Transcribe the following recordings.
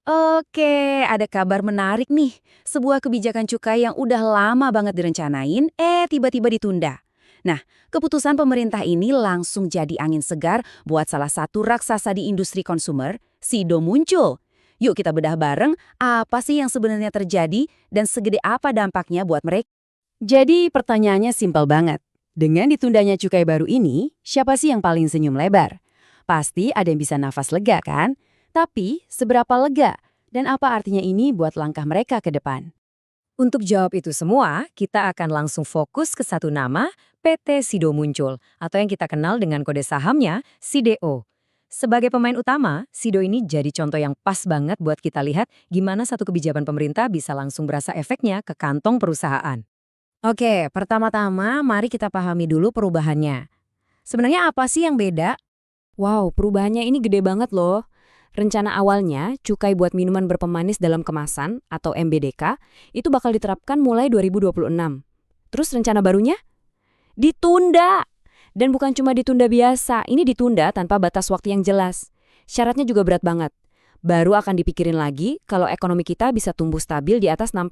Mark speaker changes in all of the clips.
Speaker 1: Oke, ada kabar menarik nih. Sebuah kebijakan cukai yang udah lama banget direncanain, tiba-tiba ditunda. Nah, keputusan pemerintah ini langsung jadi angin segar buat salah satu raksasa di industri konsumer, Sido muncul. Yuk kita bedah bareng apa sih yang sebenarnya terjadi dan segede apa dampaknya buat mereka. Jadi pertanyaannya simpel banget. Dengan ditundanya cukai baru ini, siapa sih yang paling senyum lebar? Pasti ada yang bisa nafas lega kan? Tapi seberapa lega? Dan apa artinya ini buat langkah mereka ke depan?
Speaker 2: Untuk jawab itu semua, kita akan langsung fokus ke satu nama, PT Sido Muncul, atau yang kita kenal dengan kode sahamnya, SIDO. Sebagai pemain utama, Sido ini jadi contoh yang pas banget buat kita lihat gimana satu kebijakan pemerintah bisa langsung berasa efeknya ke kantong perusahaan.
Speaker 1: Oke, pertama-tama mari kita pahami dulu perubahannya. Sebenarnya apa sih yang beda?
Speaker 2: Wow, perubahannya ini gede banget loh. Rencana awalnya, cukai buat minuman berpemanis dalam kemasan atau MBDK itu bakal diterapkan mulai 2026. Terus rencana barunya? Ditunda! Dan bukan cuma ditunda biasa, ini ditunda tanpa batas waktu yang jelas. Syaratnya juga berat banget. Baru akan dipikirin lagi kalau ekonomi kita bisa tumbuh stabil di atas 6%.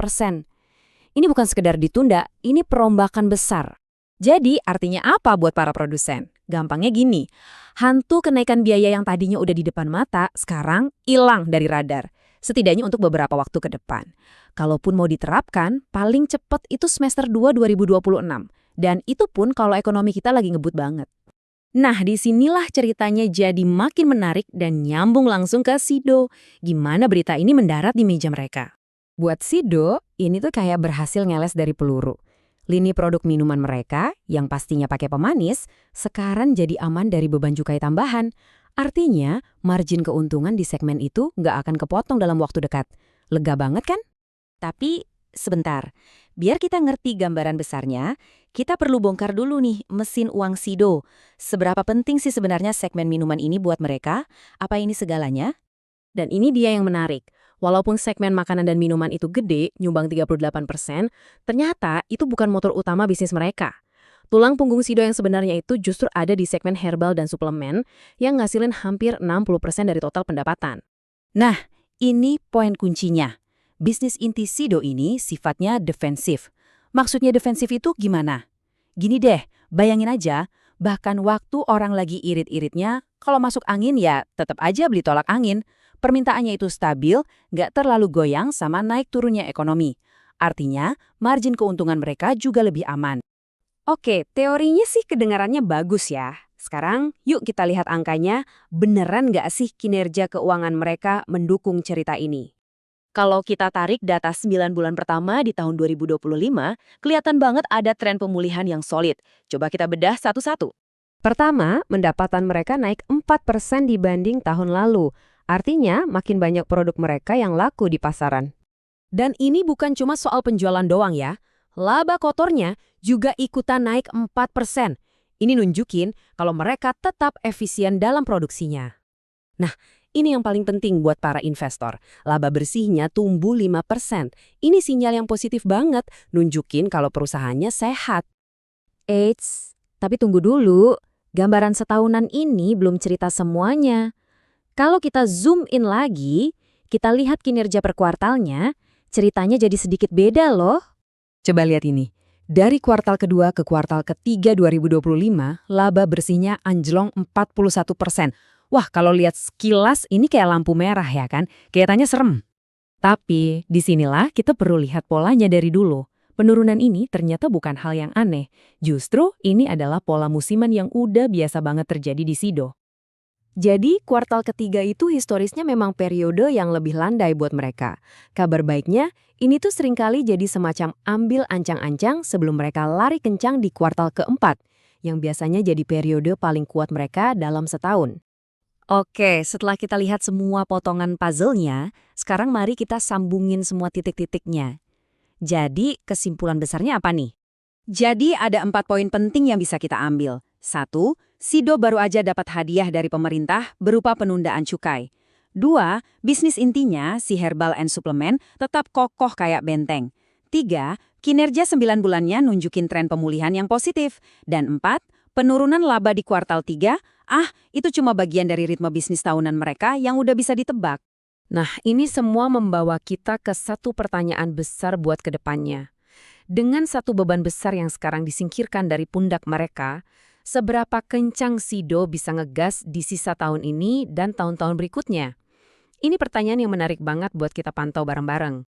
Speaker 2: Ini bukan sekedar ditunda, ini perombakan besar.
Speaker 1: Jadi artinya apa buat para produsen? Gampangnya gini, hantu kenaikan biaya yang tadinya udah di depan mata, sekarang hilang dari radar. Setidaknya untuk beberapa waktu ke depan. Kalaupun mau diterapkan, paling cepat itu semester 2 2026. Dan itu pun kalau ekonomi kita lagi ngebut banget. Nah, disinilah ceritanya jadi makin menarik dan nyambung langsung ke Sido. Gimana berita ini mendarat di meja mereka?
Speaker 2: Buat Sido, ini tuh kayak berhasil ngeles dari peluru. Lini produk minuman mereka, yang pastinya pakai pemanis, sekarang jadi aman dari beban cukai tambahan. Artinya, margin keuntungan di segmen itu nggak akan kepotong dalam waktu dekat. Lega banget kan?
Speaker 1: Tapi sebentar, biar kita ngerti gambaran besarnya, kita perlu bongkar dulu nih mesin uang Sido. Seberapa penting sih sebenarnya segmen minuman ini buat mereka? Apa ini segalanya?
Speaker 2: Dan ini dia yang menarik. Walaupun segmen makanan dan minuman itu gede, nyumbang 38%, ternyata itu bukan motor utama bisnis mereka. Tulang punggung Sido yang sebenarnya itu justru ada di segmen herbal dan suplemen yang ngasilin hampir 60% dari total pendapatan.
Speaker 1: Nah, ini poin kuncinya. Bisnis inti Sido ini sifatnya defensif. Maksudnya defensif itu gimana? Gini deh, bayangin aja, bahkan waktu orang lagi irit-iritnya, kalau masuk angin ya tetap aja beli tolak angin. Permintaannya itu stabil, nggak terlalu goyang sama naik turunnya ekonomi. Artinya, margin keuntungan mereka juga lebih aman.
Speaker 2: Oke, teorinya sih kedengarannya bagus ya. Sekarang, yuk kita lihat angkanya, beneran nggak sih kinerja keuangan mereka mendukung cerita ini?
Speaker 1: Kalau kita tarik data 9 bulan pertama di tahun 2025, kelihatan banget ada tren pemulihan yang solid. Coba kita bedah satu-satu.
Speaker 2: Pertama, pendapatan mereka naik 4% dibanding tahun lalu. Artinya, makin banyak produk mereka yang laku di pasaran. Dan ini bukan cuma soal penjualan doang ya. Laba kotornya juga ikutan naik 4%. Ini nunjukin kalau mereka tetap efisien dalam produksinya. Nah, ini yang paling penting buat para investor. Laba bersihnya tumbuh 5%. Ini sinyal yang positif banget, nunjukin kalau perusahaannya sehat. Eits, tapi tunggu dulu. Gambaran setahunan ini belum cerita semuanya. Kalau kita zoom in lagi, kita lihat kinerja per kuartalnya, ceritanya jadi sedikit beda loh. Coba lihat ini. Dari kuartal kedua ke kuartal ketiga 2025, laba bersihnya anjlong 41%. Wah, kalau lihat sekilas ini kayak lampu merah ya kan? Kelihatannya serem. Tapi disinilah kita perlu lihat polanya dari dulu. Penurunan ini ternyata bukan hal yang aneh. Justru ini adalah pola musiman yang udah biasa banget terjadi di Sido. Jadi, kuartal ketiga itu historisnya memang periode yang lebih landai buat mereka. Kabar baiknya, ini tuh seringkali jadi semacam ambil ancang-ancang sebelum mereka lari kencang di kuartal keempat, yang biasanya jadi periode paling kuat mereka dalam setahun.
Speaker 1: Oke, setelah kita lihat semua potongan puzzle-nya, sekarang mari kita sambungin semua titik-titiknya. Jadi, kesimpulan besarnya apa nih? Jadi, ada 4 poin penting yang bisa kita ambil. 1. Sido baru aja dapat hadiah dari pemerintah berupa penundaan cukai. 2. Bisnis intinya, si herbal and suplemen, tetap kokoh kayak benteng. 3. Kinerja 9 bulannya nunjukin tren pemulihan yang positif. Dan 4. Penurunan laba di kuartal 3, itu cuma bagian dari ritme bisnis tahunan mereka yang udah bisa ditebak.
Speaker 2: Nah, ini semua membawa kita ke satu pertanyaan besar buat ke depannya. Dengan satu beban besar yang sekarang disingkirkan dari pundak mereka, seberapa kencang Sido bisa ngegas di sisa tahun ini dan tahun-tahun berikutnya? Ini pertanyaan yang menarik banget buat kita pantau bareng-bareng.